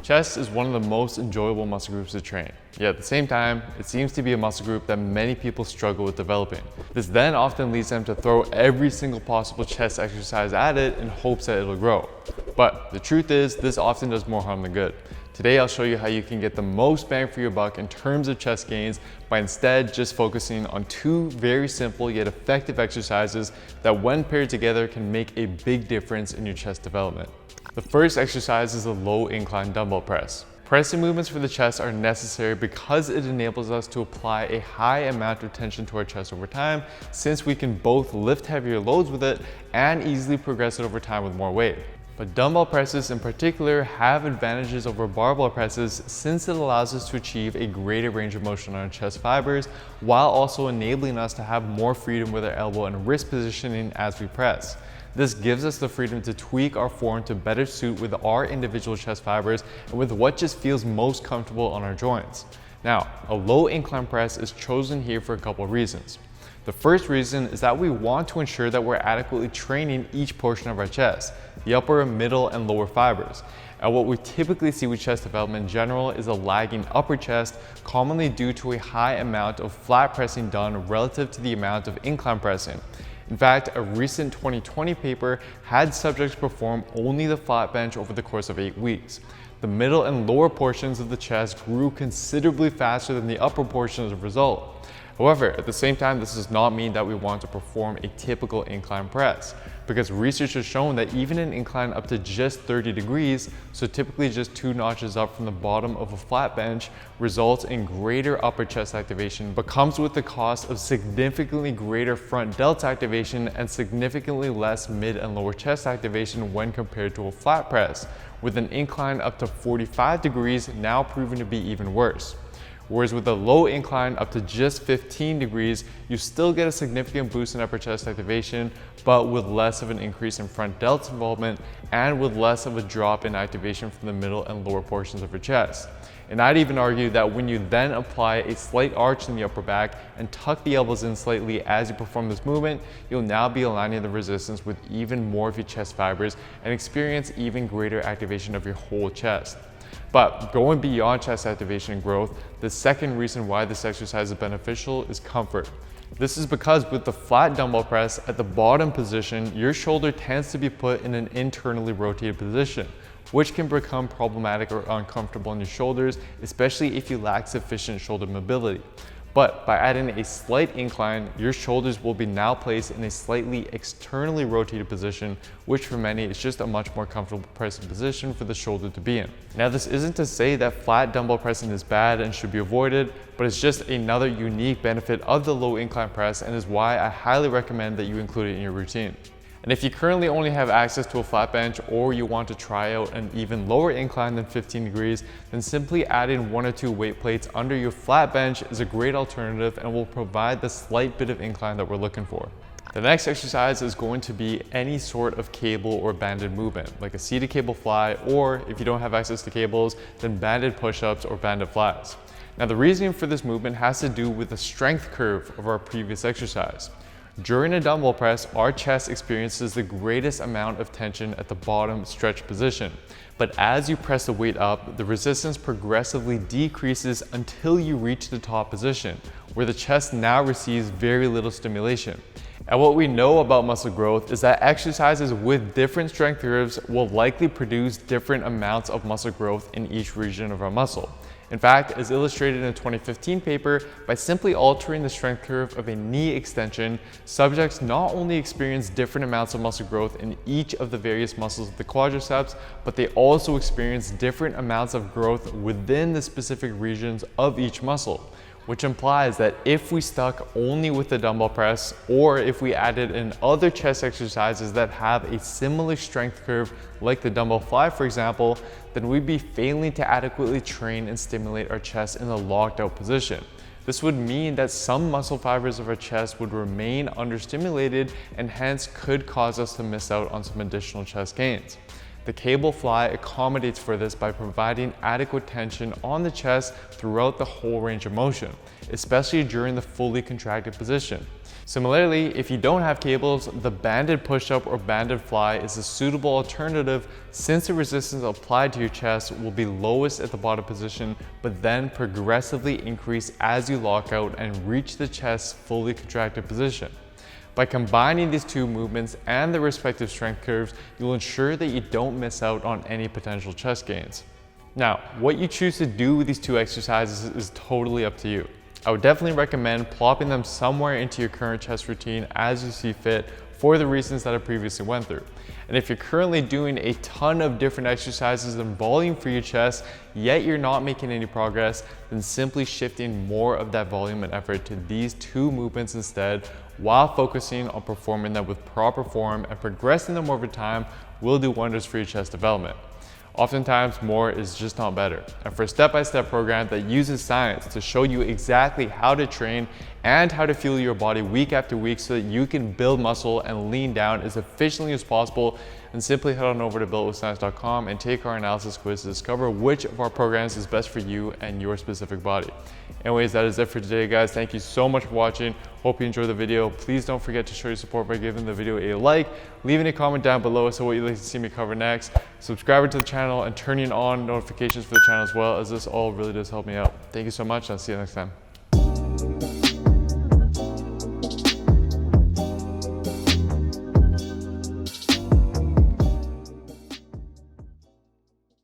Chest is one of the most enjoyable muscle groups to train, yet at the same time, it seems to be a muscle group that many people struggle with developing. This then often leads them to throw every single possible chest exercise at it in hopes that it'll grow. But the truth is, this often does more harm than good. Today I'll show you how you can get the most bang for your buck in terms of chest gains by instead just focusing on two very simple yet effective exercises that when paired together can make a big difference in your chest development. The first exercise is a low incline dumbbell press. Pressing movements for the chest are necessary because it enables us to apply a high amount of tension to our chest over time, since we can both lift heavier loads with it and easily progress it over time with more weight. But dumbbell presses in particular have advantages over barbell presses since it allows us to achieve a greater range of motion on our chest fibers while also enabling us to have more freedom with our elbow and wrist positioning as we press. This gives us the freedom to tweak our form to better suit with our individual chest fibers and with what just feels most comfortable on our joints. Now, a low incline press is chosen here for a couple of reasons. The first reason is that we want to ensure that we're adequately training each portion of our chest, the upper, middle, and lower fibers. And what we typically see with chest development in general is a lagging upper chest, commonly due to a high amount of flat pressing done relative to the amount of incline pressing. In fact, a recent 2020 paper had subjects perform only the flat bench over the course of 8 weeks. The middle and lower portions of the chest grew considerably faster than the upper portion as a result. However, at the same time, this does not mean that we want to perform a typical incline press, because research has shown that even an incline up to just 30 degrees, so typically just 2 notches up from the bottom of a flat bench, results in greater upper chest activation, but comes with the cost of significantly greater front delts activation and significantly less mid and lower chest activation when compared to a flat press, with an incline up to 45 degrees now proven to be even worse. Whereas with a low incline up to just 15 degrees, you still get a significant boost in upper chest activation, but with less of an increase in front delts involvement and with less of a drop in activation from the middle and lower portions of your chest. And I'd even argue that when you then apply a slight arch in the upper back and tuck the elbows in slightly as you perform this movement, you'll now be aligning the resistance with even more of your chest fibers and experience even greater activation of your whole chest. But going beyond chest activation and growth, the second reason why this exercise is beneficial is comfort. This is because with the flat dumbbell press at the bottom position, your shoulder tends to be put in an internally rotated position, which can become problematic or uncomfortable in your shoulders, especially if you lack sufficient shoulder mobility. But by adding a slight incline, your shoulders will be now placed in a slightly externally rotated position, which for many is just a much more comfortable pressing position for the shoulder to be in. Now, this isn't to say that flat dumbbell pressing is bad and should be avoided, but it's just another unique benefit of the low incline press and is why I highly recommend that you include it in your routine. And if you currently only have access to a flat bench or you want to try out an even lower incline than 15 degrees, then simply adding 1 or 2 weight plates under your flat bench is a great alternative and will provide the slight bit of incline that we're looking for. The next exercise is going to be any sort of cable or banded movement, like a seated cable fly, or if you don't have access to cables, then banded push-ups or banded flies. Now, the reasoning for this movement has to do with the strength curve of our previous exercise. During a dumbbell press, our chest experiences the greatest amount of tension at the bottom stretch position. But as you press the weight up, the resistance progressively decreases until you reach the top position, where the chest now receives very little stimulation. And what we know about muscle growth is that exercises with different strength curves will likely produce different amounts of muscle growth in each region of our muscle. In fact, as illustrated in a 2015 paper, by simply altering the strength curve of a knee extension, subjects not only experience different amounts of muscle growth in each of the various muscles of the quadriceps, but they also experience different amounts of growth within the specific regions of each muscle, which implies that if we stuck only with the dumbbell press, or if we added in other chest exercises that have a similar strength curve like the dumbbell fly, for example, then we'd be failing to adequately train and stimulate our chest in a locked out position. This would mean that some muscle fibers of our chest would remain understimulated and hence could cause us to miss out on some additional chest gains. The cable fly accommodates for this by providing adequate tension on the chest throughout the whole range of motion, especially during the fully contracted position. Similarly, if you don't have cables, the banded push-up or banded fly is a suitable alternative since the resistance applied to your chest will be lowest at the bottom position, but then progressively increase as you lock out and reach the chest's fully contracted position. By combining these two movements and the respective strength curves, you'll ensure that you don't miss out on any potential chest gains. Now, what you choose to do with these two exercises is totally up to you. I would definitely recommend plopping them somewhere into your current chest routine as you see fit for the reasons that I previously went through. And if you're currently doing a ton of different exercises and volume for your chest, yet you're not making any progress, then simply shifting more of that volume and effort to these two movements instead, while focusing on performing them with proper form and progressing them over time will do wonders for your chest development. Oftentimes, more is just not better. And for a step-by-step program that uses science to show you exactly how to train and how to fuel your body week after week so that you can build muscle and lean down as efficiently as possible, then simply head on over to builtwithscience.com and take our analysis quiz to discover which of our programs is best for you and your specific body. Anyways, that is it for today, guys. Thank you so much for watching. Hope you enjoyed the video. Please don't forget to show your support by giving the video a like, leaving a comment down below as to what you'd like to see me cover next, subscribing to the channel, and turning on notifications for the channel as well, as this all really does help me out. Thank you so much, and I'll see you next time.